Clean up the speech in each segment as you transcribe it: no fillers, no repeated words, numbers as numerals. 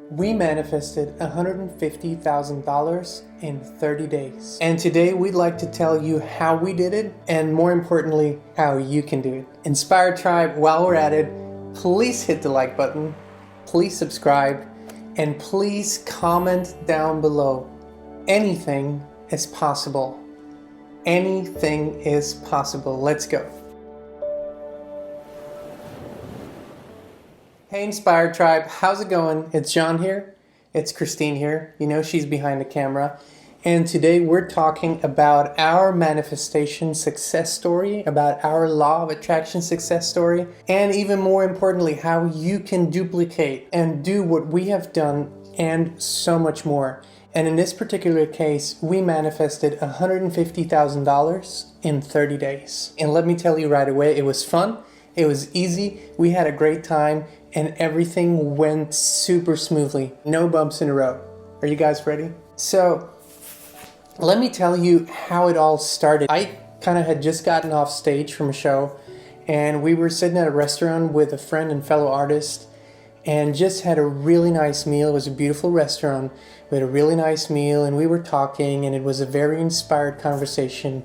We manifested $150,000 in 30 days. And today we'd like to tell you how we did it, and more importantly, how you can do it. Inspired Tribe, while we're at it, please hit the like button, please subscribe, and please comment down below. Anything is possible. Anything is possible. Let's go. Hey Inspired Tribe, how's it going? It's John here. It's Kristin here. You know she's behind the camera. And today we're talking about our manifestation success story, about our law of attraction success story, and even more importantly, how you can duplicate and do what we have done and so much more. And in this particular case, we manifested $150,000 in 30 days. And let me tell you right away, it was fun. It was easy. We had a great time. And everything went super smoothly. No bumps in the road. Are you guys ready? So let me tell you how it all started. I kind of had just gotten off stage from a show, and we were sitting at a restaurant with a friend and fellow artist and just had a really nice meal. It was a beautiful restaurant. We had a really nice meal and we were talking, and it was a very inspired conversation.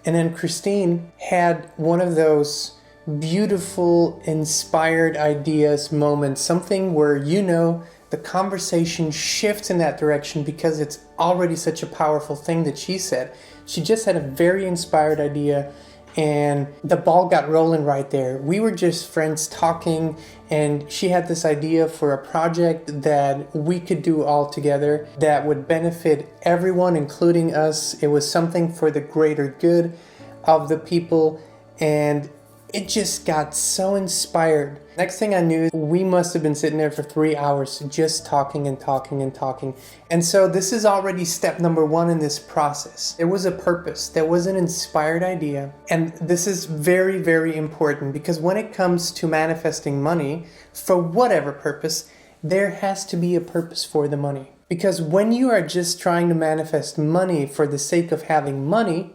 And then Kristin had one of those beautiful, inspired ideas moments, something where the conversation shifts in that direction because it's already such a powerful thing that she said. She just had a very inspired idea and the ball got rolling right there. We were just friends talking, and she had this idea for a project that we could do all together that would benefit everyone, including us. It was something for the greater good of the people, and it just got so inspired. Next thing I knew, we must have been sitting there for 3 hours just talking and talking and talking. And so this is already step number one in this process. There was a purpose. There was an inspired idea. And this is very, very important because when it comes to manifesting money, for whatever purpose, there has to be a purpose for the money. Because when you are just trying to manifest money for the sake of having money,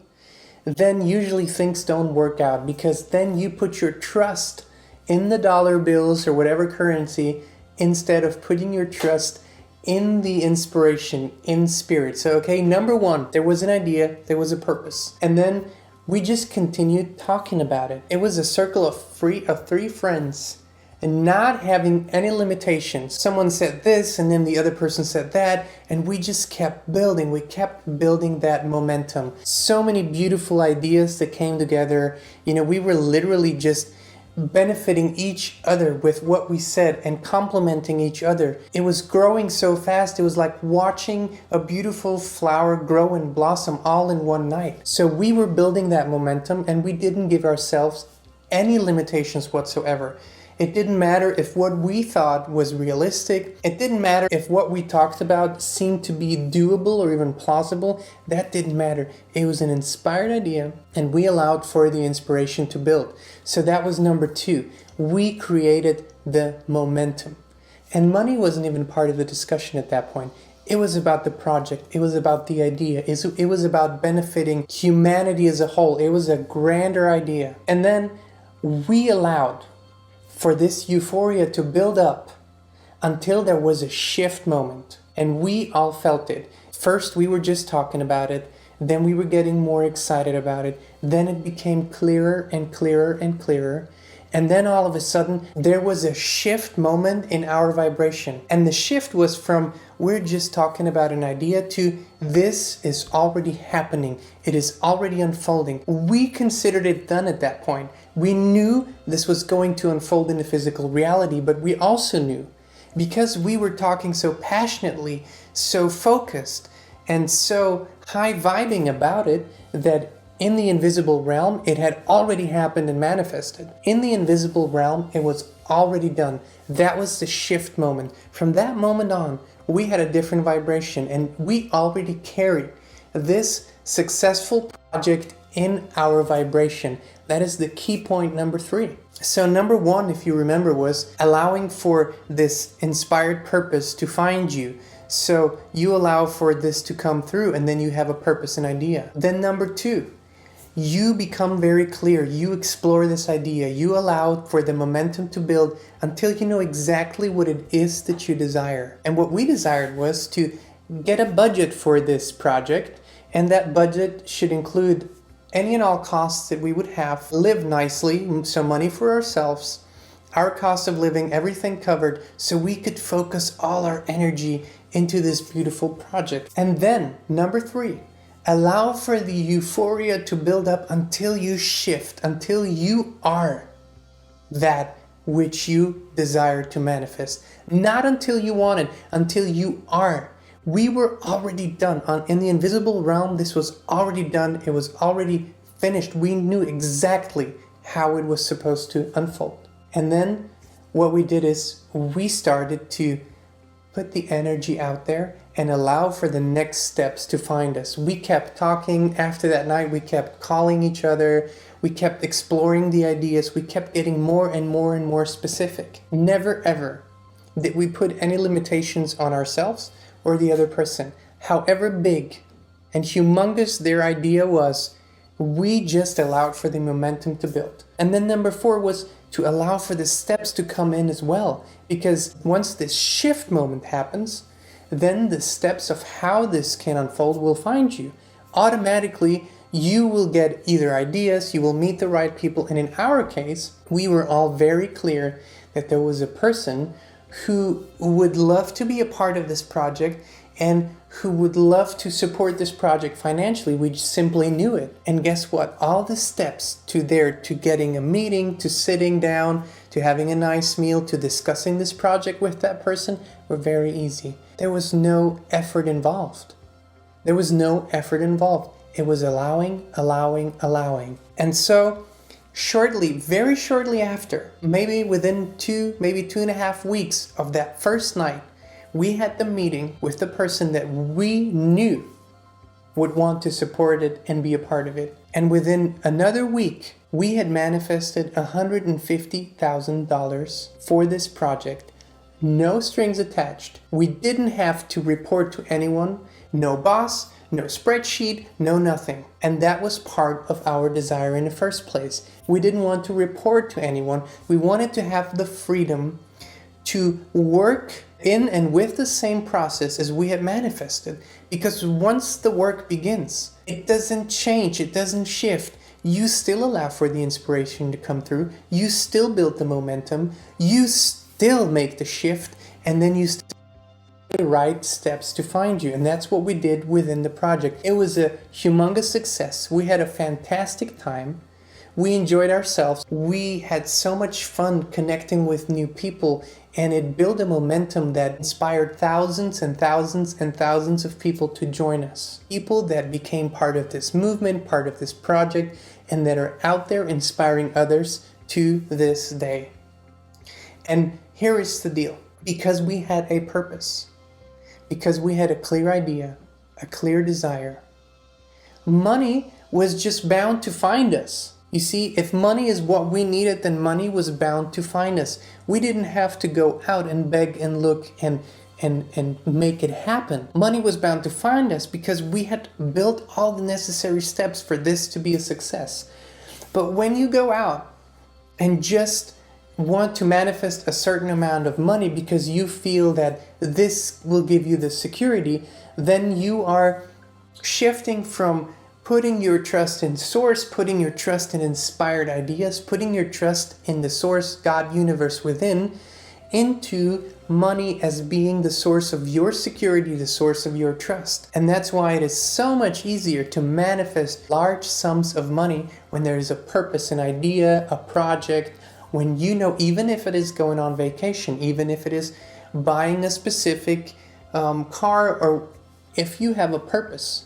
then usually things don't work out, because then you put your trust in the dollar bills or whatever currency instead of putting your trust in the inspiration, in spirit. So, okay, number one, there was an idea, there was a purpose. And then we just continued talking about it. It was a circle of three friends, and not having any limitations. Someone said this and then the other person said that, and we just kept building. We kept building that momentum. So many beautiful ideas that came together. We were literally just benefiting each other with what we said and complementing each other. It was growing so fast. It was like watching a beautiful flower grow and blossom all in one night. So we were building that momentum, and we didn't give ourselves any limitations whatsoever. It didn't matter if what we thought was realistic. It didn't matter if what we talked about seemed to be doable or even plausible. That didn't matter. It was an inspired idea, and we allowed for the inspiration to build. So that was number two. We created the momentum. And money wasn't even part of the discussion at that point. It was about the project. It was about the idea. It was about benefiting humanity as a whole. It was a grander idea. And then we allowed for this euphoria to build up until there was a shift moment. And we all felt it. First, we were just talking about it. Then we were getting more excited about it. Then it became clearer and clearer and clearer. And then all of a sudden, there was a shift moment in our vibration. And the shift was from we're just talking about an idea to this is already happening. It is already unfolding. We considered it done at that point. We knew this was going to unfold in the physical reality, but we also knew, because we were talking so passionately, so focused, and so high vibing about it, that in the invisible realm, it had already happened and manifested. In the invisible realm, it was already done. That was the shift moment. From that moment on, we had a different vibration, and we already carried this successful project in our vibration. That is the key point number three. So number one, if you remember, was allowing for this inspired purpose to find you. So you allow for this to come through, and then you have a purpose and idea. Then number two, you become very clear, you explore this idea, you allow for the momentum to build until you know exactly what it is that you desire. And what we desired was to get a budget for this project, and that budget should include any and all costs that we would have, live nicely, so money for ourselves, our cost of living, everything covered, so we could focus all our energy into this beautiful project. And then, number 3, allow for the euphoria to build up until you shift, until you are that which you desire to manifest. Not until you want it, until you are. We were already done. In the invisible realm, this was already done. It was already finished. We knew exactly how it was supposed to unfold. And then what we did is we started to put the energy out there and allow for the next steps to find us. We kept talking after that night. We kept calling each other. We kept exploring the ideas. We kept getting more and more and more specific. Never ever did we put any limitations on ourselves or the other person. However big and humongous their idea was, we just allowed for the momentum to build. And then number 4 was to allow for the steps to come in as well. Because once this shift moment happens, then the steps of how this can unfold will find you. Automatically, you will get either ideas, you will meet the right people. And in our case, we were all very clear that there was a person who would love to be a part of this project and who would love to support this project financially. We simply knew it. And guess what? All the steps to getting a meeting, to sitting down, to having a nice meal, to discussing this project with that person were very easy. There was no effort involved. There was no effort involved. It was allowing. And so very shortly after, maybe within 2.5 weeks of that first night, we had the meeting with the person that we knew would want to support it and be a part of it. And within another week, we had manifested $150,000 for this project. No strings attached. We didn't have to report to anyone. No boss, no spreadsheet, no nothing. And that was part of our desire in the first place. We didn't want to report to anyone. We wanted to have the freedom to work in and with the same process as we had manifested. Because once the work begins, it doesn't change, it doesn't shift. You still allow for the inspiration to come through. You still build the momentum. You still make the shift. And then you still the right steps to find you. And that's what we did within the project. It was a humongous success. We had a fantastic time. We enjoyed ourselves. We had so much fun connecting with new people, and it built a momentum that inspired thousands and thousands and thousands of people to join us. People that became part of this movement, part of this project, and that are out there inspiring others to this day. And here is the deal. Because we had a purpose, because we had a clear idea, a clear desire, money was just bound to find us. You see, if money is what we needed, then money was bound to find us. We didn't have to go out and beg and look and make it happen. Money was bound to find us because we had built all the necessary steps for this to be a success. But when you go out and just want to manifest a certain amount of money because you feel that this will give you the security, then you are shifting from putting your trust in source, putting your trust in inspired ideas, putting your trust in the source, God, universe within, into money as being the source of your security, the source of your trust. And that's why it is so much easier to manifest large sums of money when there is a purpose, an idea, a project, when you know, even if it is going on vacation, even if it is buying a specific car, or if you have a purpose,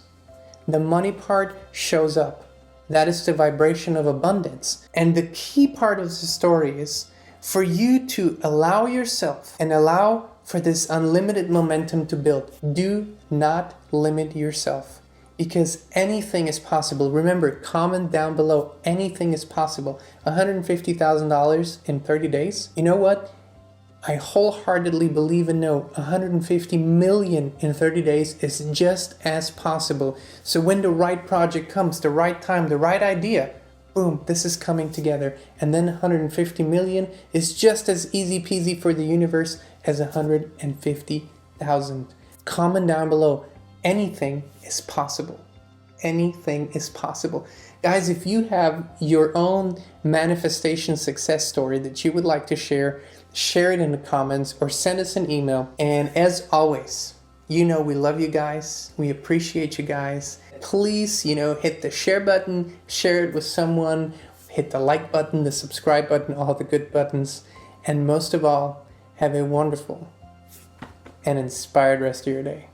the money part shows up. That is the vibration of abundance. And the key part of the story is for you to allow yourself and allow for this unlimited momentum to build. Do not limit yourself, because anything is possible. Remember, comment down below, anything is possible. $150,000 in 30 days. You know what? I wholeheartedly believe and know 150 million in 30 days is just as possible. So when the right project comes, the right time, the right idea, boom, this is coming together. And then 150 million is just as easy peasy for the universe as 150,000. Comment down below. Anything is possible. Anything is possible. Guys, if you have your own manifestation success story that you would like to share it in the comments or send us an email. And as always, we love you guys. We appreciate you guys. Please, hit the share button, share it with someone, hit the like button, the subscribe button, all the good buttons. And most of all, have a wonderful and inspired rest of your day.